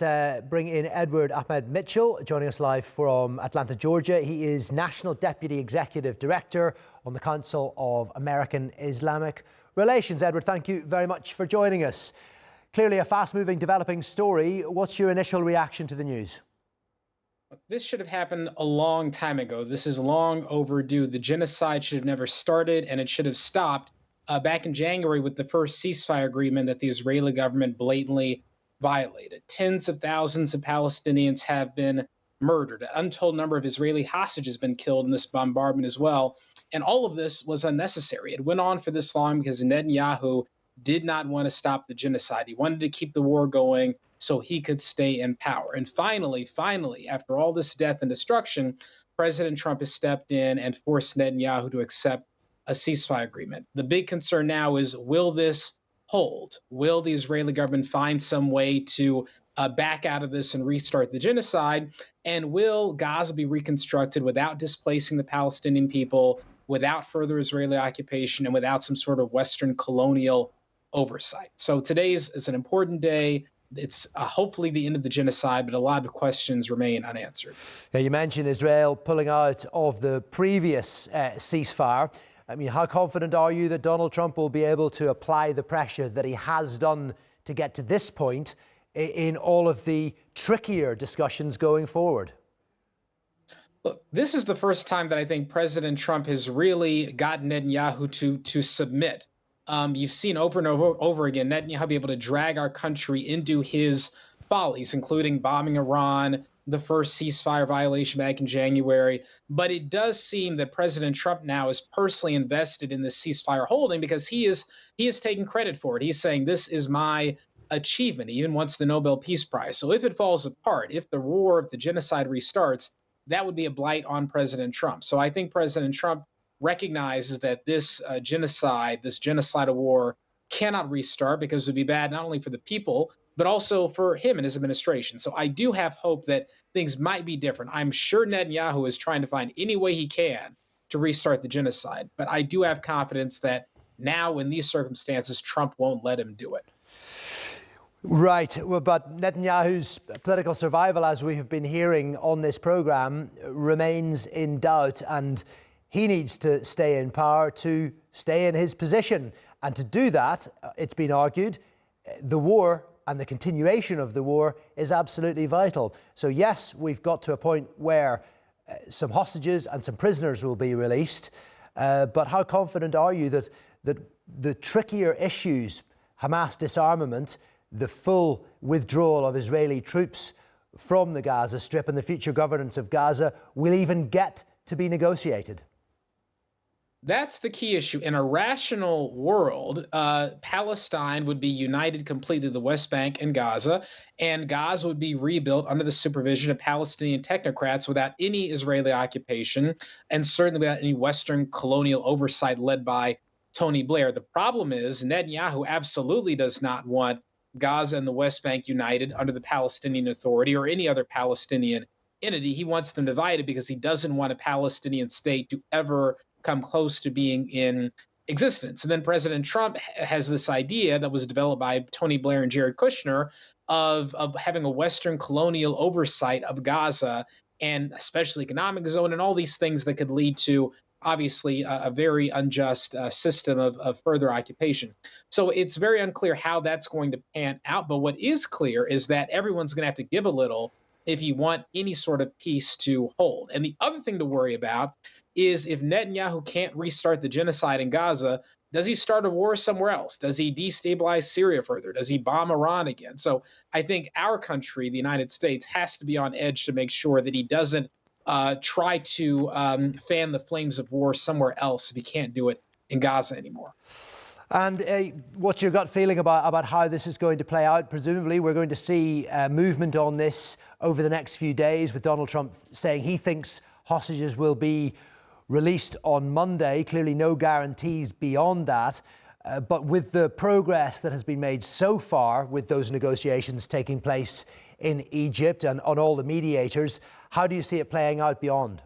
Bring in Edward Ahmed Mitchell, joining us live from Atlanta, Georgia. He is National Deputy Executive Director on the Council of American-Islamic Relations. Edward, thank you very much for joining us. Clearly a fast-moving, developing story. What's your initial reaction to the news? This should have happened a long time ago. This is long overdue. The genocide should have never started, and it should have stopped back in January with the first ceasefire agreement that the Israeli government blatantly violated. Tens of thousands of Palestinians have been murdered. An untold number of Israeli hostages have been killed in this bombardment as well. And all of this was unnecessary. It went on for this long because Netanyahu did not want to stop the genocide. He wanted to keep the war going so he could stay in power. And finally, after all this death and destruction, President Trump has stepped in and forced Netanyahu to accept a ceasefire agreement. The big concern now is, will this hold? Will the Israeli government find some way to back out of this and restart the genocide? And will Gaza be reconstructed without displacing the Palestinian people, without further Israeli occupation, and without some sort of Western colonial oversight? So today is an important day. It's hopefully the end of the genocide, but a lot of questions remain unanswered. Yeah, you mentioned Israel pulling out of the previous ceasefire. I mean, how confident are you that Donald Trump will be able to apply the pressure that he has done to get to this point in all of the trickier discussions going forward? Look, this is the first time that I think President Trump has really gotten Netanyahu to submit. You've seen over and over again Netanyahu be able to drag our country into his follies, including bombing Iran, the first ceasefire violation back in January. But it does seem that President Trump now is personally invested in this ceasefire holding because he is taking credit for it. He's saying, this is my achievement. He even wants the Nobel Peace Prize. So if it falls apart, if the war, if the genocide restarts, that would be a blight on President Trump. So I think President Trump recognizes that this genocidal war cannot restart, because it would be bad not only for the people, but also for him and his administration. So I do have hope that things might be different. I'm sure Netanyahu is trying to find any way he can to restart the genocide. But I do have confidence that now, in these circumstances, Trump won't let him do it. Right. Well, but Netanyahu's political survival, as we have been hearing on this program, remains in doubt, and he needs to stay in power to stay in his position. And to do that, it's been argued, the war and the continuation of the war is absolutely vital. So yes, we've got to a point where some hostages and some prisoners will be released. But how confident are you that the trickier issues, Hamas disarmament, the full withdrawal of Israeli troops from the Gaza Strip and the future governance of Gaza will even get to be negotiated? That's the key issue. In a rational world, Palestine would be united completely, the West Bank and Gaza would be rebuilt under the supervision of Palestinian technocrats without any Israeli occupation, and certainly without any Western colonial oversight led by Tony Blair. The problem is Netanyahu absolutely does not want Gaza and the West Bank united under the Palestinian Authority or any other Palestinian entity. He wants them divided because he doesn't want a Palestinian state to ever come close to being in existence. And then President Trump has this idea that was developed by Tony Blair and Jared Kushner of having a Western colonial oversight of Gaza, and especially economic zone, and all these things that could lead to, obviously, a very unjust system of further occupation. So it's very unclear how that's going to pan out. But what is clear is that everyone's going to have to give a little if you want any sort of peace to hold. And the other thing to worry about is, if Netanyahu can't restart the genocide in Gaza, does he start a war somewhere else? Does he destabilize Syria further? Does he bomb Iran again? So I think our country, the United States, has to be on edge to make sure that he doesn't try to fan the flames of war somewhere else if he can't do it in Gaza anymore. And what's your gut feeling about how this is going to play out? Presumably we're going to see movement on this over the next few days, with Donald Trump saying he thinks hostages will be released on Monday. Clearly no guarantees beyond that. But with the progress that has been made so far with those negotiations taking place in Egypt and on all the mediators, how do you see it playing out beyond?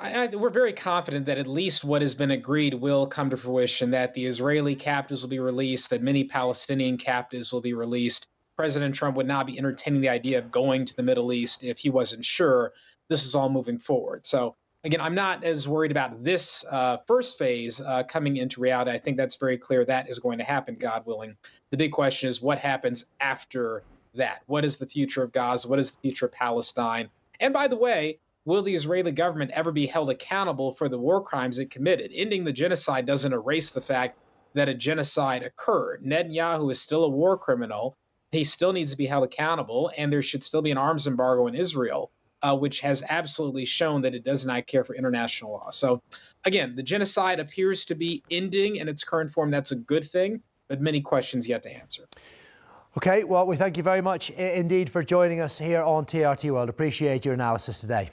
We're very confident that at least what has been agreed will come to fruition, that the Israeli captives will be released, that many Palestinian captives will be released. President Trump would not be entertaining the idea of going to the Middle East if he wasn't sure this is all moving forward. So again, I'm not as worried about this first phase coming into reality. I think that's very clear that is going to happen, God willing. The big question is what happens after that? What is the future of Gaza? What is the future of Palestine? And by the way, will the Israeli government ever be held accountable for the war crimes it committed? Ending the genocide doesn't erase the fact that a genocide occurred. Netanyahu is still a war criminal. He still needs to be held accountable, and there should still be an arms embargo in Israel, which has absolutely shown that it does not care for international law. So, again, the genocide appears to be ending in its current form. That's a good thing, but many questions yet to answer. Okay, well, we thank you very much indeed for joining us here on TRT World. Appreciate your analysis today.